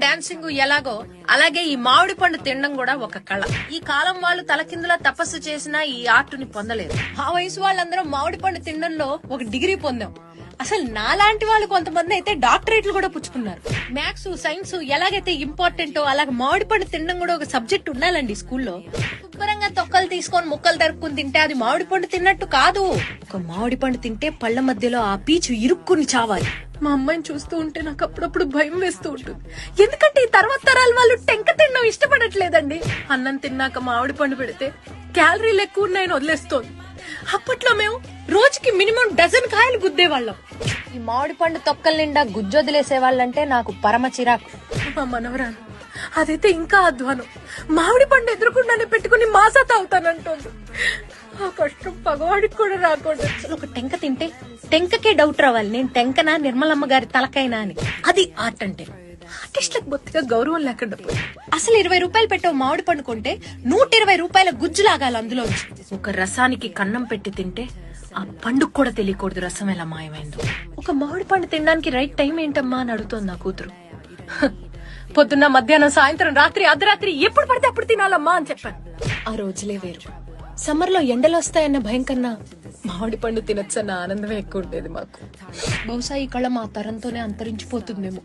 Dancing ఎలాగో అలాగే ఈ మామిడి పండు తినడం కూడా ఒక కళ. ఈ కాలం వాళ్ళు తలకిందులా తపస్సు చేసినా ఈ ఆర్టుని పొందలేదు. ఆ వయసు వాళ్ళందరం మామిడి పండు తినడంలో ఒక డిగ్రీ పొందాం. అసలు నాలాంటి వాళ్ళు కొంతమంది అయితే డాక్టరేట్లు కూడా పుచ్చుకున్నారు. మ్యాథ్స్, సైన్స్ ఎలాగైతే ఇంపార్టెంటో అలాగే మామిడి పండు తినడం కూడా ఒక సబ్జెక్ట్ ఉండాలండి స్కూల్లో. శుభ్రంగా తొక్కలు తీసుకొని ముక్కలు తరుక్కుని తింటే అది మామిడి పండు తిన్నట్టు కాదు. ఒక మామిడి పండు తింటే పళ్ల మధ్యలో ఆ పీచు ఇరుక్కుని చావాలి. మా అమ్మాయిని చూస్తూ ఉంటే నాకు అప్పుడప్పుడు భయం వేస్తూ ఉంటుంది. ఎందుకంటే ఈ తర్వాత తరాల వాళ్ళు టెంక తినడం ఇష్టపడట్లేదండి. అన్నం తిన్నాక మామిడి పండు పెడితే క్యాలరీలు ఎక్కువ ఉన్నాయని వదిలేస్తోంది. అప్పట్లో మేము రోజుకి మినిమం డజన్ కాయలు గుద్దేవాళ్ళం. ఈ మామిడి పండు తొక్కల నిండా గుజ్జొదిలేసే వాళ్ళంటే నాకు పరమ చిరాకు. మా మనవరాలు అదైతే ఇంకా అధ్వానం. మామిడి పండు ఎదురుకుండానే పెట్టుకుని మాసా తాగుతానంటోంది. ఆ కష్టం పగవాడికి కూడా రాకూడదు. అసలు ఒక టెంక తింటే టెంకకే డౌట్ రావాలి, నేను టెంకనా నిర్మలమ్మ గారి తలకైనా అని. అది ఆర్ట్ అంటే. ఆర్టిస్టులకు బొత్తిగా గౌరవం లేకుండా పోయి అసలు 20 రూపాయలు పెట్టే మామిడి పండు కొంటే 120 రూపాయల గుజ్జు లాగాలి అందులో. ఒక రసానికి కన్నం పెట్టి తింటే ఆ పండుగ కూడా తెలియకూడదు రసం ఎలా మాయమైందో. ఒక మామిడి పండు తినడానికి రైట్ టైం ఏంటమ్మా అని అడుగుతోంది నా కూతురు. పొద్దున్న, మధ్యాహ్నం, సాయంత్రం, రాత్రి, అర్ధరాత్రి ఎప్పుడు పడితే అప్పుడు తినాలమ్మా అని చెప్పాను. ఆ రోజులే వేరు. సమ్మర్ లో ఎండలు వస్తాయన్న భయం కన్నా మామిడి పండు తినొచ్చన్న ఆనందమే ఎక్కువ ఉండేది మాకు. బహుశా ఈ కళ మా తరంతోనే అంతరించిపోతుందేమో.